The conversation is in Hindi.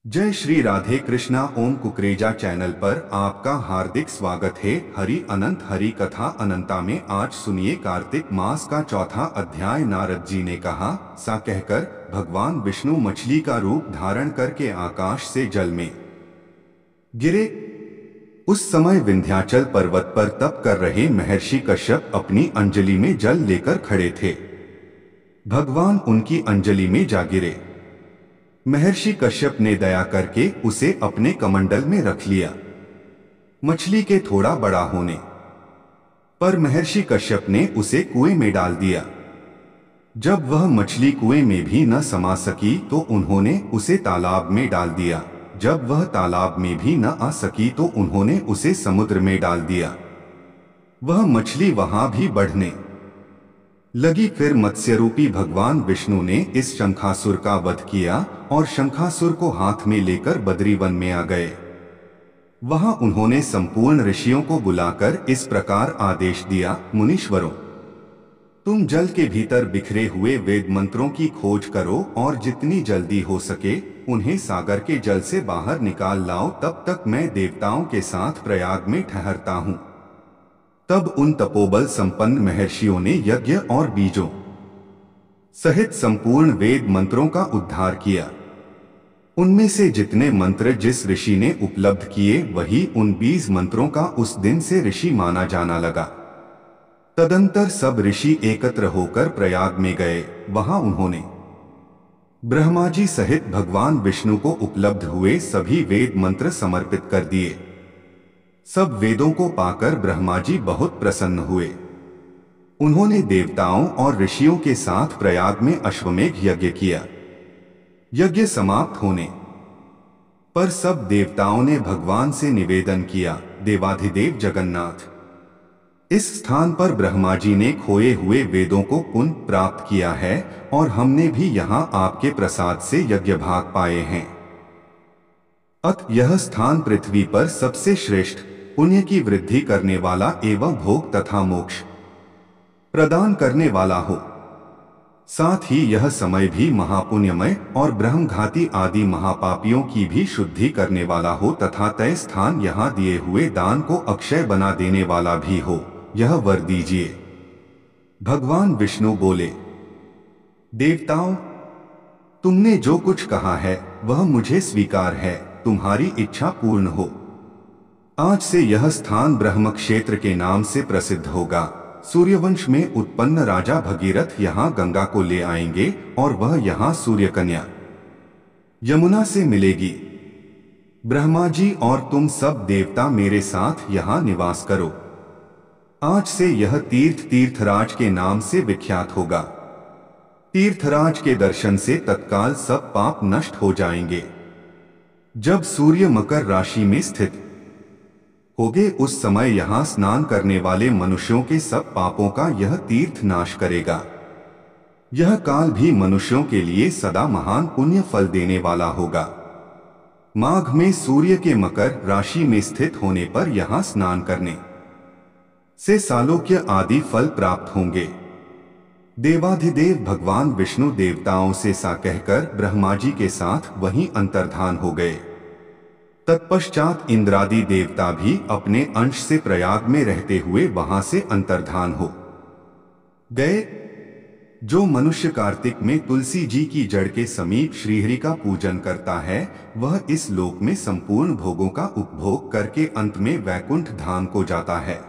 जय श्री राधे कृष्णा। ओम कुकरेजा चैनल पर आपका हार्दिक स्वागत है। हरि अनंत हरि कथा अनंता में आज सुनिए कार्तिक मास का चौथा अध्याय। नारद जी ने कहा, सा कहकर भगवान विष्णु मछली का रूप धारण करके आकाश से जल में गिरे। उस समय विंध्याचल पर्वत पर तप कर रहे महर्षि कश्यप अपनी अंजलि में जल लेकर खड़े थे। भगवान उनकी अंजलि में जा गिरे। महर्षि कश्यप ने दया करके उसे अपने कमंडल में रख लिया। मछली के थोड़ा बड़ा होने पर महर्षि कश्यप ने उसे कुएं में डाल दिया। जब वह मछली कुएं में भी न समा सकी तो उन्होंने उसे तालाब में डाल दिया। जब वह तालाब में भी न आ सकी तो उन्होंने उसे समुद्र में डाल दिया। वह मछली वहां भी बढ़ने लगी। फिर मत्स्यरूपी भगवान विष्णु ने इस शंखासुर का वध किया और शंखासुर को हाथ में लेकर बद्रीवन में आ गए। वहां उन्होंने संपूर्ण ऋषियों को बुलाकर इस प्रकार आदेश दिया, मुनीश्वरों, तुम जल के भीतर बिखरे हुए वेद मंत्रों की खोज करो और जितनी जल्दी हो सके उन्हें सागर के जल से बाहर निकाल लाओ। तब तक मैं देवताओं के साथ प्रयाग में ठहरता हूँ। तब उन तपोबल संपन्न महर्षियों ने यज्ञ और बीजों सहित संपूर्ण वेद मंत्रों का उद्धार किया। उनमें से जितने मंत्र जिस ऋषि ने उपलब्ध किए वही उन 20 मंत्रों का उस दिन से ऋषि माना जाना लगा। तदंतर सब ऋषि एकत्र होकर प्रयाग में गए। वहां उन्होंने ब्रह्मा जी सहित भगवान विष्णु को उपलब्ध हुए सभी वेद मंत्र समर्पित कर दिए। सब वेदों को पाकर ब्रह्मा जी बहुत प्रसन्न हुए। उन्होंने देवताओं और ऋषियों के साथ प्रयाग में अश्वमेघ यज्ञ किया। यज्ञ समाप्त होने पर सब देवताओं ने भगवान से निवेदन किया, देवाधिदेव जगन्नाथ, इस स्थान पर ब्रह्मा जी ने खोए हुए वेदों को पुनः प्राप्त किया है और हमने भी यहाँ आपके प्रसाद से यज्ञ भाग पाए हैं। अत यह स्थान पृथ्वी पर सबसे श्रेष्ठ, पुण्य की वृद्धि करने वाला एवं भोग तथा मोक्ष प्रदान करने वाला हो। साथ ही यह समय भी महापुण्यमय और ब्रह्मघाती आदि महापापियों की भी शुद्धि करने वाला हो तथा तय स्थान यहाँ दिए हुए दान को अक्षय बना देने वाला भी हो, यह वर दीजिए। भगवान विष्णु बोले, देवताओं, तुमने जो कुछ कहा है वह मुझे स्वीकार है। तुम्हारी इच्छा पूर्ण हो। आज से यह स्थान ब्रह्म क्षेत्र के नाम से प्रसिद्ध होगा। सूर्यवंश में उत्पन्न राजा भगीरथ यहाँ गंगा को ले आएंगे और वह यहाँ सूर्य कन्या यमुना से मिलेगी। ब्रह्मा जी और तुम सब देवता मेरे साथ यहाँ निवास करो। आज से यह तीर्थ तीर्थराज के नाम से विख्यात होगा। तीर्थराज के दर्शन से तत्काल सब पाप नष्ट हो जाएंगे। जब सूर्य मकर राशि में स्थित होगे उस समय यहाँ स्नान करने वाले मनुष्यों के सब पापों का यह तीर्थ नाश करेगा। यह काल भी मनुष्यों के लिए सदा महान पुण्य फल देने वाला होगा। माघ में सूर्य के मकर राशि में स्थित होने पर यहाँ स्नान करने से सालोक्य आदि फल प्राप्त होंगे। देवाधिदेव भगवान विष्णु देवताओं से सा कहकर ब्रह्मा जी के साथ वहीं अंतर्धान हो गए। तत्पश्चात इंद्रादि देवता भी अपने अंश से प्रयाग में रहते हुए वहां से अंतर्धान हो गए। जो मनुष्य कार्तिक में तुलसी जी की जड़ के समीप श्रीहरि का पूजन करता है वह इस लोक में संपूर्ण भोगों का उपभोग करके अंत में वैकुंठ धाम को जाता है।